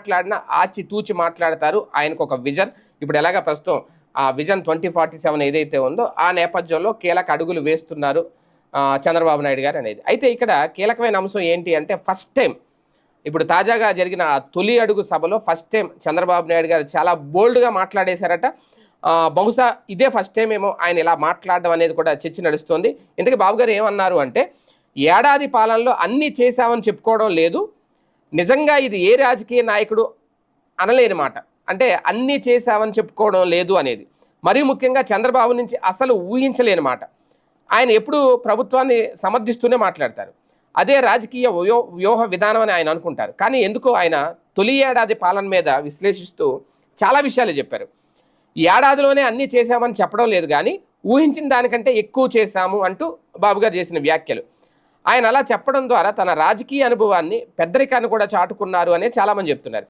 మాట్లాడినా ఆచితూచి మాట్లాడతారు. ఆయనకు ఒక విజన్, ఇప్పుడు ఎలాగ ప్రస్తుతం ఆ విజన్ 2047 ఏదైతే ఉందో ఆ నేపథ్యంలో కీలక అడుగులు వేస్తున్నారు చంద్రబాబు నాయుడు గారు అనేది. అయితే ఇక్కడ కీలకమైన అంశం ఏంటి అంటే ఫస్ట్ టైం ఇప్పుడు తాజాగా జరిగిన తొలి అడుగు సభలో ఫస్ట్ టైం చంద్రబాబు నాయుడు గారు చాలా బోల్డ్గా మాట్లాడేశారట. బహుశా ఇదే ఫస్ట్ టైం ఏమో ఆయన ఇలా మాట్లాడడం అనేది కూడా చర్చ నడుస్తుంది. ఇంతకీ బాబు గారు ఏమన్నారు అంటే, ఏడాది పాలనలో అన్నీ చేశామని చెప్పుకోవడం లేదు, నిజంగా ఇది ఏ రాజకీయ నాయకుడు అనలేని మాట. అంటే అన్నీ చేశామని చెప్పుకోవడం లేదు అనేది మరీ ముఖ్యంగా చంద్రబాబు నుంచి అసలు ఊహించలేని మాట. ఆయన ఎప్పుడు ప్రభుత్వాన్ని సమర్థిస్తూనే మాట్లాడతారు, అదే రాజకీయ వ్యూహ విధానం అని ఆయన అనుకుంటారు. కానీ ఎందుకో ఆయన తొలి ఏడాది పాలన మీద విశ్లేషిస్తూ చాలా విషయాలు చెప్పారు. ఈ ఏడాదిలోనే అన్నీ చేశామని చెప్పడం లేదు, కానీ ఊహించిన దానికంటే ఎక్కువ చేశాము అంటూ బాబు గారు చేసిన వ్యాఖ్యలు. ఆయన అలా చెప్పడం ద్వారా తన రాజకీయ అనుభవాన్ని, పెద్దరికాన్ని కూడా చాటుకున్నారు అనే చాలామంది చెప్తున్నారు.